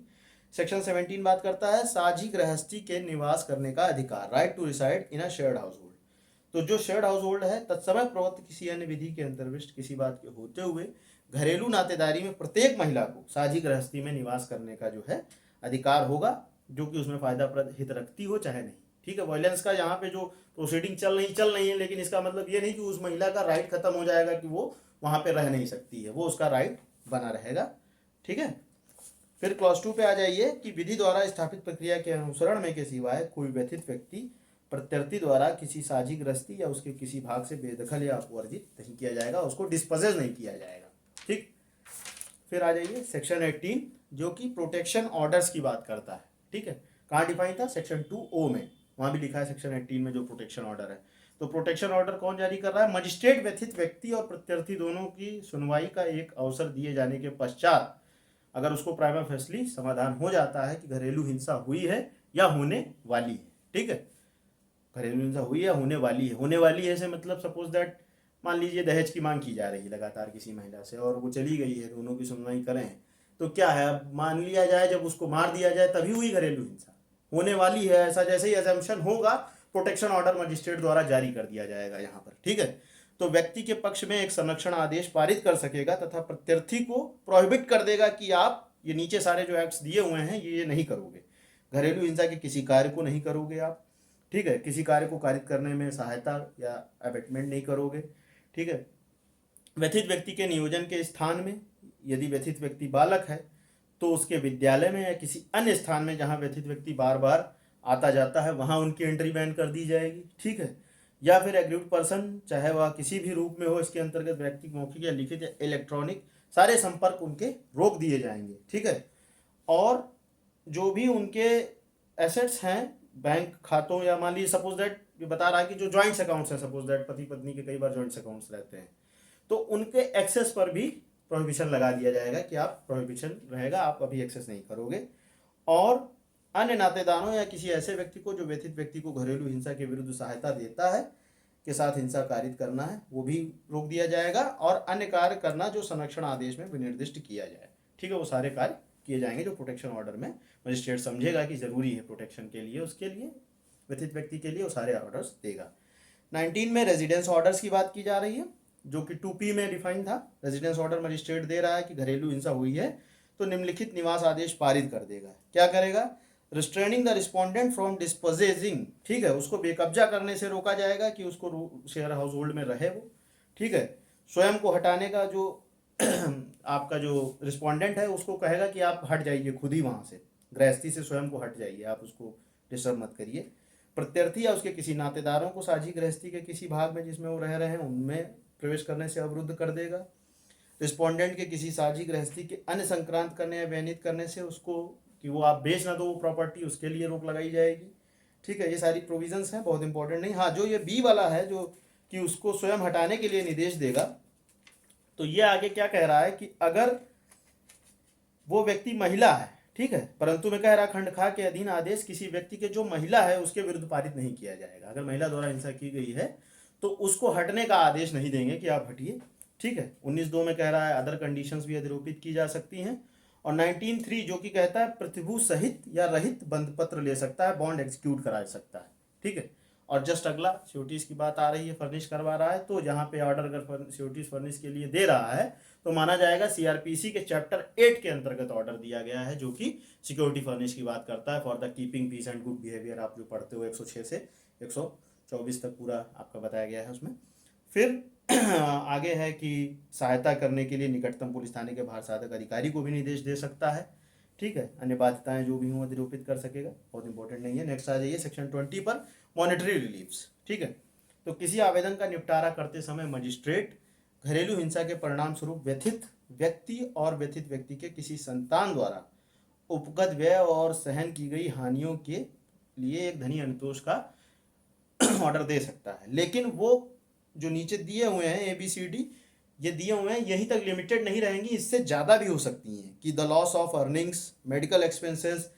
सेक्शन 17 बात करता है साझी गृहस्थी के निवास करने का अधिकार, right to reside in a shared household. तो जो शेयर्ड हाउस होल्ड है तत्समय प्रवृत्त किसी अन्य विधि के अंतर्विष्ट किसी बात के होते हुए घरेलू नातेदारी में प्रत्येक महिला को साझी गृहस्थी में निवास करने का जो है अधिकार होगा, जो कि उसमें फायदाप्रद हित रखती हो चाहे नहीं। ठीक है, वायलेंस का यहाँ पे जो प्रोसीडिंग चल रही है, लेकिन इसका मतलब ये नहीं कि उस महिला का राइट खत्म हो जाएगा कि वो वहाँ पे रह नहीं सकती है, वो उसका राइट बना रहेगा। ठीक है, फिर क्लॉज 2 पे आ जाइए कि विधि द्वारा स्थापित प्रक्रिया के अनुसरण में के सिवाय कोई व्यथित व्यक्ति प्रत्यर्थी द्वारा किसी साझी ग्रस्ती या उसके किसी भाग से बेदखल या अपवर्जित नहीं किया जाएगा, उसको डिस्पोजेज नहीं किया जाएगा। ठीक, फिर आ जाइए सेक्शन 18 जो कि प्रोटेक्शन ऑर्डर्स की बात करता है। ठीक है, कहाँ डिफाइन था? सेक्शन 2O में, वहाँ भी लिखा है सेक्शन 18 में जो प्रोटेक्शन ऑर्डर है। तो प्रोटेक्शन ऑर्डर कौन जारी कर रहा है? मजिस्ट्रेट व्यथित व्यक्ति और प्रत्यर्थी दोनों की सुनवाई का एक अवसर दिए जाने के पश्चात अगर उसको प्राइमा फेसली समाधान हो जाता है कि घरेलू हिंसा हुई है या होने वाली है। ठीक है, घरेलू हिंसा हुई या होने वाली है। होने वाली है से मतलब सपोज दैट मान लीजिए दहेज की मांग की जा रही है लगातार किसी महिला से और वो चली गई है, दोनों की सुनवाई करें तो क्या है, अब मान लिया जाए जब उसको मार दिया जाए तभी हुई घरेलू हिंसा, होने वाली है ऐसा जैसे ही अजम्पशन होगा प्रोटेक्शन ऑर्डर मजिस्ट्रेट द्वारा जारी कर दिया जाएगा यहाँ पर। ठीक है, तो व्यक्ति के पक्ष में एक संरक्षण आदेश पारित कर सकेगा तथा प्रत्यर्थी को प्रोहिबिट कर देगा कि आप ये नीचे सारे जो एक्ट्स दिए हुए हैं ये नहीं करोगे, घरेलू हिंसा के किसी कार्य को नहीं करोगे आप। ठीक है, किसी कार्य को कारित करने में सहायता या अबेटमेंट नहीं करोगे। ठीक है, व्यथित व्यक्ति के नियोजन के स्थान में यदि व्यथित व्यक्ति बालक है तो उसके विद्यालय में या किसी अन्य स्थान में जहाँ व्यथित व्यक्ति बार बार आता जाता है वहाँ उनकी एंट्री बैन कर दी जाएगी, ठीक है। या फिर एग्रीव्ड पर्सन चाहे वह किसी भी रूप में हो, इसके अंतर्गत व्यक्ति मौखिक या लिखित या इलेक्ट्रॉनिक सारे संपर्क उनके रोक दिए जाएंगे, ठीक है। और जो भी उनके एसेट्स हैं बैंक खातों, या मान लीजिए सपोज दैट ये बता रहा है कि जो जॉइंट्स अकाउंट्स हैं, सपोज दैट पति पत्नी के कई बार जॉइंट्स अकाउंट्स रहते हैं, तो उनके एक्सेस पर भी प्रोहिबिशन लगा दिया जाएगा कि आप प्रोहिबिशन रहेगा, आप अभी एक्सेस नहीं करोगे। और अन्य नातेदारों या किसी ऐसे व्यक्ति को जो व्यथित व्यक्ति को घरेलू हिंसा के विरुद्ध सहायता देता है के साथ हिंसा कारित करना है वो भी रोक दिया जाएगा। और अन्य कार्य करना जो संरक्षण आदेश में विनिर्दिष्ट किया जाए, ठीक है, वो सारे कार्य किए जाएंगे जो प्रोटेक्शन ऑर्डर में मजिस्ट्रेट समझेगा कि जरूरी है प्रोटेक्शन के लिए, उसके लिए व्यथित व्यक्ति के लिए वो सारे ऑर्डर्स देगा। 19 में रेजिडेंस ऑर्डर्स की बात की जा रही है जो कि 2P में डिफाइन था। रेजिडेंस ऑर्डर मजिस्ट्रेट दे रहा है कि घरेलू हिंसा हुई है तो निम्नलिखित निवास आदेश पारित कर देगा। क्या करेगा? रिस्ट्रेनिंग द रिस्पोंडेंट फ्रॉम डिस्पोजेसिंग, ठीक है, उसको बेकब्जा करने से रोका जाएगा कि उसको शेयर हाउस होल्ड में रहे वो, ठीक है। स्वयं को हटाने का जो आपका जो रिस्पोंडेंट है उसको कहेगा कि आप हट जाइए खुद ही वहाँ से, गृहस्थी से स्वयं को हट जाइए, आप उसको डिस्टर्ब मत करिए। प्रत्यर्थी या उसके किसी नातेदारों को साझी गृहस्थी के किसी भाग में जिसमें वो रह रहे हैं उनमें प्रवेश करने से अवरुद्ध कर देगा। रिस्पोंडेंट के किसी साझी गृहस्थी के अन्य संक्रांत करने या व्यनित करने से उसको कि वो आप बेच ना दो वो प्रॉपर्टी, उसके लिए रोक लगाई जाएगी, ठीक है। ये सारी प्रोविजंस हैं, बहुत इंपॉर्टेंट नहीं। हाँ, जो ये बी वाला है जो कि उसको स्वयं हटाने के लिए निर्देश देगा, तो ये आगे क्या कह रहा है कि अगर वो व्यक्ति महिला है, ठीक है, परंतु मैं कह रहा खंड खा के अधीन आदेश किसी व्यक्ति के जो महिला है उसके विरुद्ध पारित नहीं किया जाएगा। अगर महिला द्वारा हिंसा की गई है तो उसको हटने का आदेश नहीं देंगे कि आप हटिए, ठीक है। 19(2) में कह रहा है अदर कंडीशंस भी अधिरोपित की जा सकती हैं। और 19(3) जो कि कहता है प्रतिभू सहित या रहित बंध पत्र ले सकता है, बॉन्ड एग्जीक्यूट करा सकता है, ठीक है। और जस्ट अगला सिक्योरिटीज की बात आ रही है, फर्निश करवा रहा है, तो जहाँ पे ऑर्डर अगर सिक्योरिटीज फर्निश के लिए दे रहा है तो माना जाएगा सीआरपीसी के चैप्टर 8 के अंतर्गत ऑर्डर दिया गया है जो कि सिक्योरिटी फर्निश की बात करता है for the keeping peace and good behaviour. आप जो पढ़ते हो 106 से 124 तक पूरा आपका बताया गया है उसमें। फिर आगे है कि सहायता करने के लिए निकटतम पुलिस थाने के बाहर साधक अधिकारी को भी निर्देश दे सकता है, ठीक है। अन्य बाध्यताएं जो भी हों अधिरोपित कर सकेगा, बहुत इंपॉर्टेंट नहीं है। नेक्स्ट आ जाइए सेक्शन 20 पर, मॉनेटरी रिलीफ्स, ठीक है। तो किसी आवेदन का निपटारा करते समय मजिस्ट्रेट घरेलू हिंसा के परिणाम स्वरूप व्यथित व्यक्ति और व्यथित व्यक्ति के किसी संतान द्वारा उपगत व्यय और सहन की गई हानियों के लिए एक धनी अनुतोष का ऑर्डर दे सकता है। लेकिन वो जो नीचे दिए हुए हैं ABCD ये दिए हुए हैं यहीं तक लिमिटेड नहीं रहेंगी, इससे ज़्यादा भी हो सकती हैं कि the loss of earnings, medical expenses,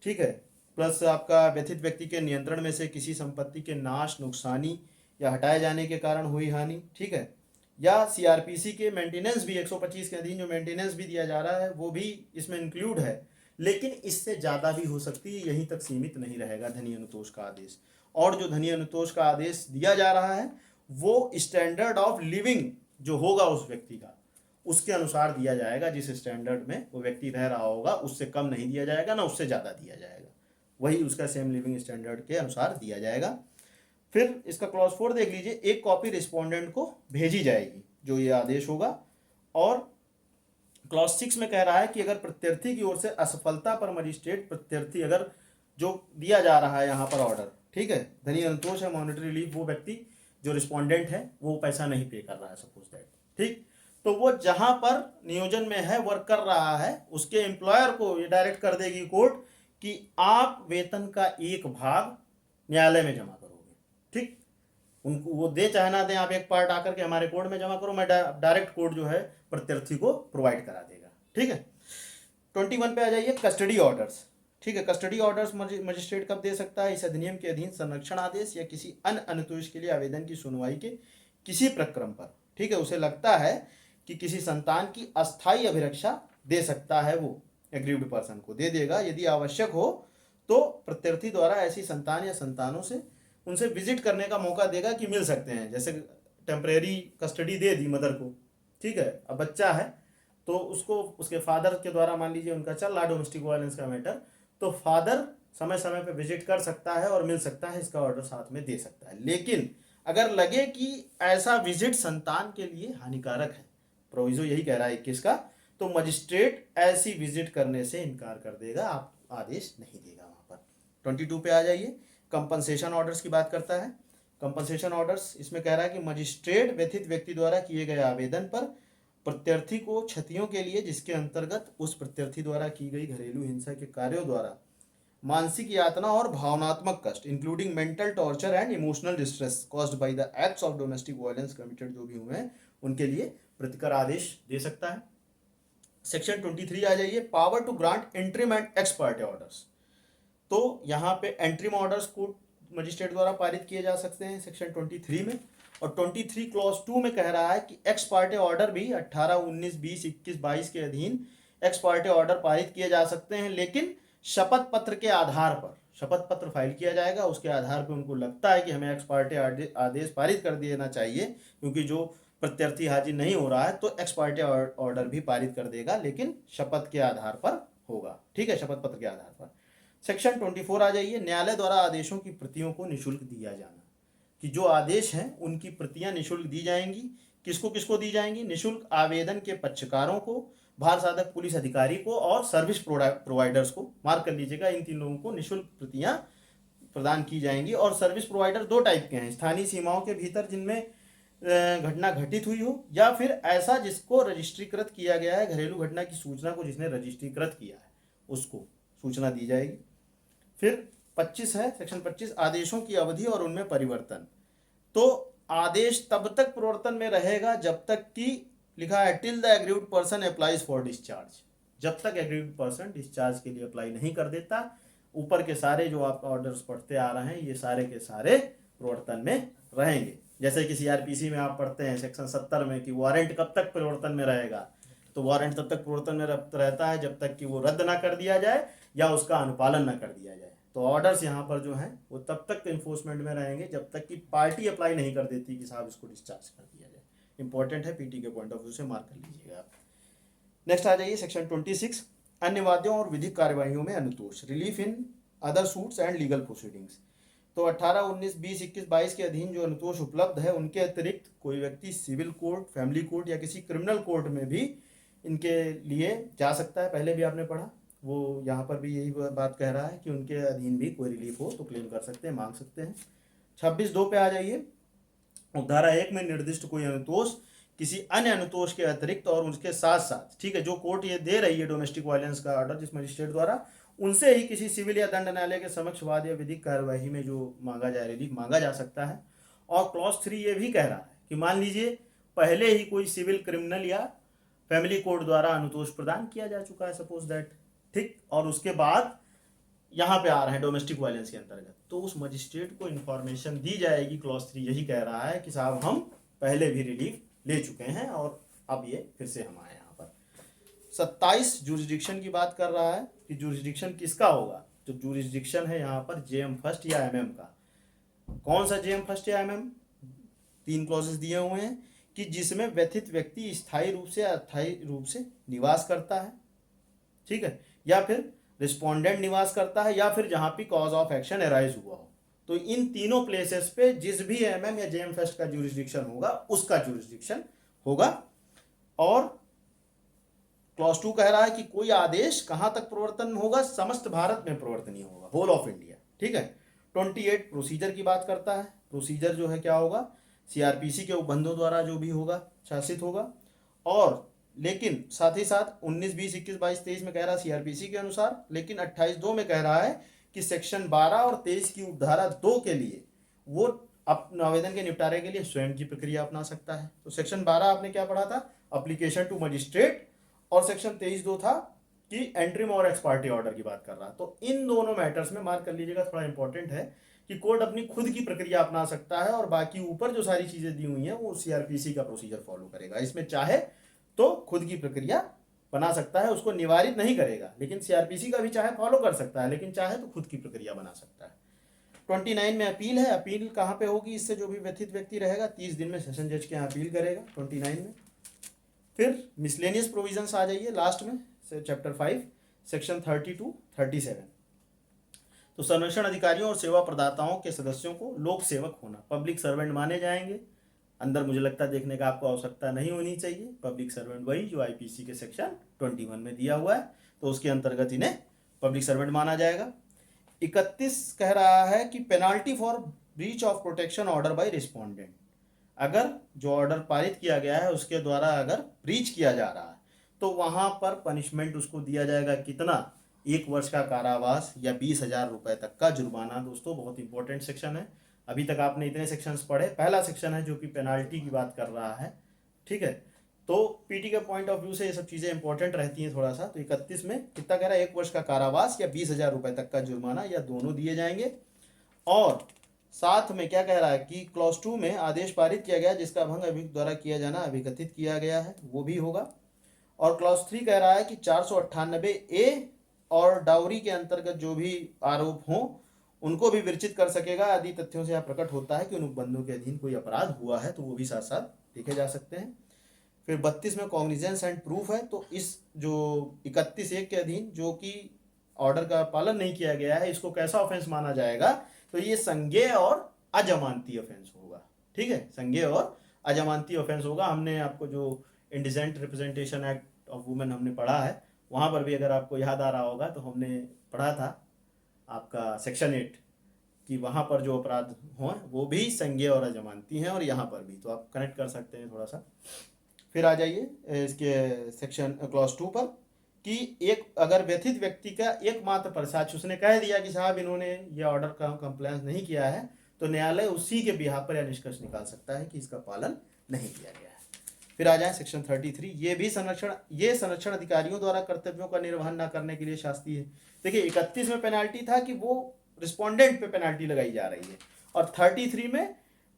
ठीक है, प्लस आपका व्यथित व्यक्ति के नियंत्रण में से किसी संपत्ति के नाश, नुकसानी या हटाए जाने के कारण हुई हानि, ठीक है। या सीआरपीसी के मेंटेनेंस भी 125 के अधीन जो मेंटेनेंस भी दिया जा रहा है वो भी इसमें इंक्लूड है, लेकिन इससे ज़्यादा भी हो सकती है, यहीं तक सीमित नहीं रहेगा धनी अनुतोष का आदेश। और जो धनी अनुतोष का आदेश दिया जा रहा है वो स्टैंडर्ड ऑफ लिविंग जो होगा उस व्यक्ति का उसके अनुसार दिया जाएगा, जिस स्टैंडर्ड में वो व्यक्ति रह रहा होगा उससे कम नहीं दिया जाएगा ना उससे ज़्यादा दिया जाएगा, वही उसका सेम लिविंग स्टैंडर्ड के अनुसार दिया जाएगा। फिर इसका क्लॉज 4 देख लीजिए, एक कॉपी रिस्पोंडेंट को भेजी जाएगी जो ये आदेश होगा। और क्लॉज 6 में कह रहा है कि अगर प्रत्यर्थी की ओर से असफलता पर मजिस्ट्रेट प्रत्यर्थी अगर जो दिया जा रहा है यहाँ पर ऑर्डर, ठीक है, धनी अनुतोष है, मॉनेटरी रिलीफ, वो व्यक्ति जो रिस्पोंडेंट है वो पैसा नहीं पे कर रहा है सपोज दैट, ठीक, तो वो जहां पर नियोजन में है वर्क कर रहा है उसके एम्प्लॉयर को ये डायरेक्ट कर देगी कोर्ट कि आप वेतन का एक भाग न्यायालय में जमा करोगे, ठीक। उनको वो दे चाहे ना दे, आप एक पार्ट आकर के हमारे कोर्ट में जमा करो, मैं डायरेक्ट कोर्ट जो है प्रत्यर्थी को प्रोवाइड करा देगा, ठीक है। 21 पे आ जाइए, कस्टडी ऑर्डर्स, ठीक है। कस्टडी ऑर्डर्स मजिस्ट्रेट कब दे सकता है? इस अधिनियम के अधीन संरक्षण आदेश या किसी अन्य अनुतोष के लिए आवेदन की सुनवाई के किसी प्रक्रम पर, ठीक है, उसे लगता है कि किसी संतान की अस्थायी अभिरक्षा दे सकता है, वो एग्रीव्ड पर्सन को दे देगा। यदि आवश्यक हो तो प्रत्यर्थी द्वारा ऐसी संतान या संतानों से उनसे विजिट करने का मौका देगा कि मिल सकते हैं। जैसे टेम्परेरी कस्टडी दे दी मदर को, ठीक है, अब बच्चा है तो उसको उसके फादर के द्वारा मान लीजिए उनका चल रहा डोमेस्टिक वायलेंस का मैटर, तो फादर समय समय पे विजिट कर सकता है और मिल सकता है, इसका ऑर्डर साथ में दे सकता है। लेकिन अगर लगे कि ऐसा विजिट संतान के लिए हानिकारक है, प्रोविजो यही कह रहा है 21 का, तो मजिस्ट्रेट ऐसी विजिट करने से इनकार कर देगा, आप आदेश नहीं देगा वहाँ पर, 22 पे आ जाइए, कंपनसेशन ऑर्डर्स की बात करता है। कंपनसेशन ऑर्डर्स इसमें कह रहा है कि मजिस्ट्रेट व्यथित व्यक्ति द्वारा किए गए आवेदन पर प्रत्यर्थी को क्षतियों के लिए जिसके अंतर्गत उस प्रत्यर्थी द्वारा की गई घरेलू हिंसा के कार्यों द्वारा मानसिक यातना और भावनात्मक कष्ट including mental torture and emotional distress caused by the acts of domestic violence committed जो भी हुए हैं उनके लिए प्रतिकर आदेश दे सकता है। सेक्शन 23 आ जाइए, power to grant interim and ex parte orders. तो यहाँ पे एंट्रीम ऑर्डर्स कोर्ट मजिस्ट्रेट द्वारा पारित किए जा सकते हैं सेक्शन 23 में। और 23 क्लॉज 2 में कह रहा है कि एक्स पार्टी ऑर्डर भी 18, 19, 20, 21, 22 के अधीन एक्स पार्टी ऑर्डर पारित किए जा सकते हैं, लेकिन शपथ पत्र के आधार पर शपथ पत्र फाइल किया जाएगा, उसके आधार पर उनको लगता है कि हमें एक्स पार्टी आदेश पारित कर देना चाहिए क्योंकि जो प्रत्यर्थी हाजिर नहीं हो रहा है, तो एक्स पार्टी ऑर्डर भी पारित कर देगा, लेकिन शपथ के आधार पर होगा। ठीक है, शपथ पत्र के आधार पर। सेक्शन 24 आ जाइए, न्यायालय द्वारा आदेशों की प्रतियों को निःशुल्क दिया जाना। कि जो आदेश हैं उनकी प्रतियां निःशुल्क दी जाएंगी। किसको किसको दी जाएंगी? निःशुल्क आवेदन के पक्षकारों को, भार साधक पुलिस अधिकारी को और सर्विस प्रोवाइडर्स को। मार्क कर लीजिएगा, इन तीन लोगों को निःशुल्क प्रतियां प्रदान की जाएंगी। और सर्विस प्रोवाइडर दो टाइप के हैं, स्थानीय सीमाओं के भीतर जिनमें घटना घटित हुई हो, या फिर ऐसा जिसको रजिस्ट्रीकृत किया गया है, घरेलू घटना की सूचना को जिसने रजिस्ट्रीकृत किया है उसको सूचना दी जाएगी। फिर 25 है, सेक्शन 25, आदेशों की अवधि और उनमें परिवर्तन। तो आदेश तब तक प्रवर्तन में रहेगा जब तक कि लिखा है till the aggrieved person applies for discharge, जब तक एग्रीव्ड पर्सन डिस्चार्ज के लिए अप्लाई नहीं कर देता। ऊपर के सारे जो आप ऑर्डर्स पढ़ते आ रहे हैं ये सारे के सारे प्रवर्तन में रहेंगे। जैसे कि सीआरपीसी में आप पढ़ते हैं सेक्शन 70 में कि वारंट कब तक प्रवर्तन में रहेगा, तो वारंट तब तक प्रवर्तन में रहता है जब तक कि वो रद्द ना कर दिया जाए या उसका अनुपालन ना कर दिया जाए। तो ऑर्डर्स यहाँ पर जो हैं वो तब तक इन्फोर्समेंट में रहेंगे जब तक कि पार्टी अप्लाई नहीं कर देती कि साहब इसको डिस्चार्ज कर दिया जाए। इंपॉर्टेंट है, पीटी के पॉइंट ऑफ व्यू से मार्क कर लीजिएगा आप। नेक्स्ट आ जाइए सेक्शन 26, अन्य वाद्यों और विधिक कार्यवाहियों में अनुतोष, relief in other suits and legal proceedings. तो 18, 19, 20, 21, 22 के अधीन जो अनुतोष उपलब्ध है उनके अतिरिक्त कोई व्यक्ति सिविल कोर्ट, फैमिली कोर्ट या किसी क्रिमिनल कोर्ट में भी इनके लिए जा सकता है। पहले भी आपने पढ़ा, वो यहाँ पर भी यही बात कह रहा है कि उनके अधीन भी कोई रिलीफ हो तो क्लेम कर सकते हैं, मांग सकते हैं। 26(2) पे आ जाइए, धारा 1 में निर्दिष्ट कोई अनुतोष किसी अन्य अनुतोष के अतिरिक्त और उसके साथ साथ, ठीक है, जो कोर्ट ये दे रही है डोमेस्टिक वायलेंस का ऑर्डर जिस मजिस्ट्रेट द्वारा, उनसे ही किसी सिविल या दंड न्यायालय के समक्ष वाद या विधिक कार्यवाही में जो मांगा जाए रिलीफ मांगा जा सकता है। और क्लॉज 3 ये भी कह रहा है कि मान लीजिए पहले ही कोई सिविल, क्रिमिनल या फैमिली कोर्ट द्वारा अनुतोष प्रदान किया जा चुका है, सपोज दैट, ठीक, और उसके बाद यहाँ पे आ रहे हैं डोमेस्टिक वायलेंस के अंतर्गत, तो उस मजिस्ट्रेट को इन्फॉर्मेशन दी जाएगी। क्लॉज 3 यही कह रहा है कि साहब हम पहले भी रिलीफ ले चुके हैं और अब ये फिर से हम आए यहाँ पर। 27 जुरिस्डिक्शन की बात कर रहा है कि जुरिस्डिक्शन किसका होगा। तो जुरिस्डिक्शन है यहाँ पर जेएम फर्स्ट या एमएम का। कौन सा जेएम फर्स्ट या एमएम? 3 क्लॉजेस दिए हुए हैं कि जिसमें व्यथित व्यक्ति स्थायी रूप से अस्थायी रूप से निवास करता है, ठीक है, या फिर रिस्पोंडेंट निवास करता है, या फिर जहां पे कॉज ऑफ एक्शन अराइज हुआ हो। तो इन तीनों प्लेसेस पे जिस भी एमएम या जेएम फर्स्ट का जुरिस्डिक्शन होगा उसका जुरिस्डिक्शन होगा। और क्लॉज 2 कह रहा है कि कोई आदेश कहां तक प्रवर्तन होगा? समस्त भारत में प्रवर्तनीय होगा, होल ऑफ इंडिया, ठीक है। 28 प्रोसीजर की बात करता है। प्रोसीजर जो है क्या होगा? सीआरपीसी के उपबंधों द्वारा जो भी होगा शासित होगा। और लेकिन साथ ही साथ 19, 20, 21, 22, 23 में कह रहा है सीआरपीसी के अनुसार, लेकिन 28(2) में कह रहा है कि सेक्शन 12 और 23 की उपधारा 2 के लिए वो अपने आवेदन के निपटारे के लिए स्वयं की प्रक्रिया अपना सकता है। तो सेक्शन 12 आपने क्या पढ़ा था? अप्लीकेशन टू मजिस्ट्रेट, और सेक्शन 23(2) था कि एंट्रीम और एक्स पार्टी ऑर्डर की बात कर रहा। तो इन दोनों मैटर्स में मार्क कर लीजिएगा, थोड़ा इंपॉर्टेंट है कि कोर्ट अपनी खुद की प्रक्रिया अपना सकता है और बाकी ऊपर जो सारी चीजें दी हुई हैं वो सीआरपीसी का प्रोसीजर फॉलो करेगा। इसमें चाहे तो खुद की प्रक्रिया बना सकता है, उसको निवारित नहीं करेगा, लेकिन सीआरपीसी का भी चाहे फॉलो कर सकता है, लेकिन चाहे तो खुद की प्रक्रिया बना सकता है। 29 में अपील है। अपील कहाँ पे होगी? इससे जो भी व्यथित व्यक्ति रहेगा 30 दिन में सेशन जज के यहाँ अपील करेगा 29 में। फिर मिसलेनियस प्रोविजंस आ जाइए लास्ट में, चैप्टर 5 सेक्शन 32, 37। तो सर्वेक्षण अधिकारियों और सेवा प्रदाताओं के सदस्यों को लोक सेवक होना, पब्लिक सर्वेंट माने जाएंगे। अंदर मुझे लगता है देखने का आपको आवश्यकता नहीं होनी चाहिए। पब्लिक सर्वेंट वही जो आईपीसी के सेक्शन 21 में दिया हुआ है, तो उसके अंतर्गत इन्हें पब्लिक सर्वेंट माना जाएगा। 31 कह रहा है कि penalty for breach of protection order by respondent, अगर जो ऑर्डर पारित किया गया है उसके द्वारा अगर ब्रीच किया जा रहा है तो वहां पर पनिशमेंट उसको दिया जाएगा कितना, 1 वर्ष का कारावास या 20,000 रुपए तक का जुर्माना। दोस्तों बहुत इंपॉर्टेंट सेक्शन है, अभी तक आपने इतने सेक्शंस पढ़े, पहला सेक्शन है जो कि पेनाल्टी की बात कर रहा है, ठीक है। तो पीटी के पॉइंट ऑफ व्यू से ये सब चीज़ें इंपॉर्टेंट रहती हैं थोड़ा सा। तो 31 में कितना कह रहा है, 1 वर्ष का कारावास या 20,000 रुपए तक का जुर्माना या दोनों दिए जाएंगे। और साथ में क्या कह रहा है कि क्लॉज 2 में आदेश पारित किया गया जिसका भंग अभियुक्त द्वारा किया जाना अभिकथित किया गया है, वो भी होगा। और क्लॉज 3 कह रहा है कि 498A और डाउरी के अंतर्गत जो भी आरोप हों उनको भी विरचित कर सकेगा यदि तथ्यों से यह प्रकट होता है कि उन उपबंधों के अधीन कोई अपराध हुआ है, तो वो भी साथ साथ लिखे जा सकते हैं। फिर 32 में कॉग्निजेंस एंड प्रूफ है, तो इस जो 31(1) के अधीन जो कि ऑर्डर का पालन नहीं किया गया है इसको कैसा ऑफेंस माना जाएगा, तो ये संज्ञेय और अजमानती ऑफेंस होगा, ठीक है, संज्ञेय और अजमानती ऑफेंस होगा। हमने आपको जो indecent representation act of women हमने पढ़ा है, वहाँ पर भी अगर आपको याद आ रहा होगा तो हमने पढ़ा था आपका सेक्शन 8 कि वहाँ पर जो अपराध हों वो भी संज्ञेय और अजमानती हैं, और यहाँ पर भी, तो आप कनेक्ट कर सकते हैं थोड़ा सा। फिर आ जाइए इसके सेक्शन क्लॉज 2 पर कि एक अगर व्यथित व्यक्ति का एकमात्र प्रसाद उसने कह दिया कि साहब इन्होंने ये ऑर्डर का कंप्लायंस नहीं किया है, तो न्यायालय उसी के बिहाफ पर यह निष्कर्ष निकाल सकता है कि इसका पालन नहीं किया गया है। फिर आ जाए सेक्शन 33, ये संरक्षण अधिकारियों द्वारा कर्तव्यों का निर्वहन न करने के लिए शास्ति है। देखिए 31 में पेनाल्टी था कि वो रिस्पोंडेंट पे पेनाल्टी लगाई जा रही है, और 33 में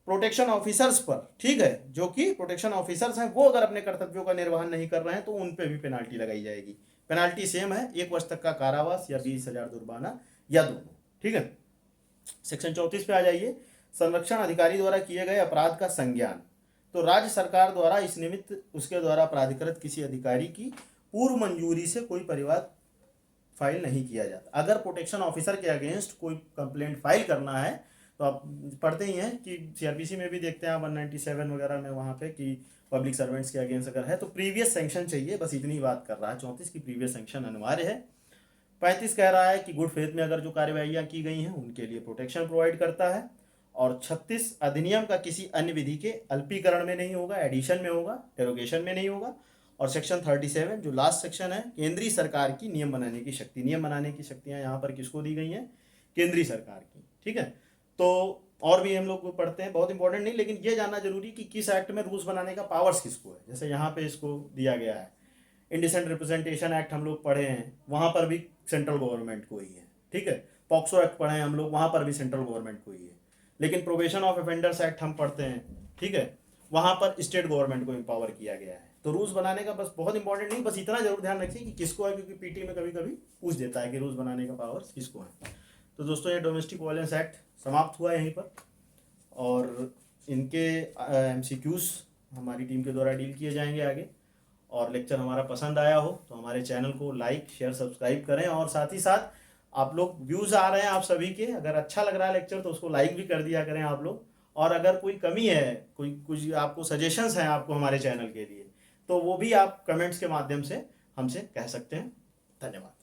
प्रोटेक्शन ऑफिसर्स पर, ठीक है, जो कि प्रोटेक्शन ऑफिसर्स हैं वो अगर अपने कर्तव्यों का निर्वहन नहीं कर रहे हैं तो उन पे भी पेनाल्टी लगाई जाएगी। पेनाल्टी सेम है, 1 वर्ष तक का कारावास या 20,000 जुर्माना या दोनों, ठीक है। सेक्शन 34 पे आ जाइए, संरक्षण अधिकारी द्वारा किए गए अपराध का संज्ञान। तो राज्य सरकार द्वारा इस निमित्त उसके द्वारा प्राधिकृत किसी अधिकारी की पूर्व मंजूरी से कोई परिवाद फाइल नहीं किया जाता। अगर प्रोटेक्शन ऑफिसर के अगेंस्ट कोई कंप्लेंट फाइल करना है तो आप पढ़ते ही हैं कि सीआरपीसी में भी देखते हैं 197 वगैरह में वहाँ पे कि पब्लिक सर्वेंट्स के अगेंस्ट अगर है तो प्रीवियस सैंक्शन चाहिए, बस इतनी बात कर रहा है। 34 की प्रीवियस सैंक्शन अनिवार्य है। 35 कह रहा है कि गुड फेथ में अगर जो कार्यवाहियाँ की गई हैं उनके लिए प्रोटेक्शन प्रोवाइड करता है। और 36 अधिनियम का किसी अन्य विधि के अल्पीकरण में नहीं होगा, एडिशन में होगा, डेरोगेशन में नहीं होगा। और सेक्शन 37 जो लास्ट सेक्शन है, केंद्रीय सरकार की नियम बनाने की शक्ति, नियम बनाने की शक्तियाँ यहाँ पर किसको दी गई हैं, केंद्रीय सरकार की, ठीक है। तो और भी हम लोग पढ़ते हैं, बहुत इंपॉर्टेंट नहीं, लेकिन ये जानना जरूरी कि किस एक्ट में रूल्स बनाने का पावर्स किसको है। जैसे यहाँ पे इसको दिया गया है, इंडिसेंट रिप्रेजेंटेशन एक्ट हम लोग पढ़े हैं, वहाँ पर भी सेंट्रल गवर्नमेंट को ही है, ठीक है। पॉक्सो एक्ट पढ़े हैं हम लोग, वहाँ पर भी सेंट्रल गवर्नमेंट को ही है। लेकिन प्रोबेशन ऑफ ऑफेंडर्स एक्ट हम पढ़ते हैं, ठीक है, वहाँ पर स्टेट गवर्नमेंट को एम्पावर किया गया है। तो रूल्स बनाने का बस बहुत इंपॉर्टेंट नहीं, बस इतना जरूर ध्यान रखिए कि किसको है, क्योंकि पीटी में कभी कभी पूछ देता है कि रूल्स बनाने का पावर्स किसको है। तो दोस्तों ये डोमेस्टिक वायलेंस एक्ट समाप्त हुआ यहीं पर, और इनके एमसीक्यूज हमारी टीम के द्वारा डील किए जाएंगे आगे। और लेक्चर हमारा पसंद आया हो तो हमारे चैनल को लाइक शेयर सब्सक्राइब करें, और साथ ही साथ आप लोग व्यूज़ आ रहे हैं आप सभी के, अगर अच्छा लग रहा है लेक्चर तो उसको लाइक भी कर दिया करें आप लोग। और अगर कोई कमी है, कोई कुछ आपको सजेशंस हैं आपको हमारे चैनल के लिए, तो वो भी आप कमेंट्स के माध्यम से हमसे कह सकते हैं। धन्यवाद।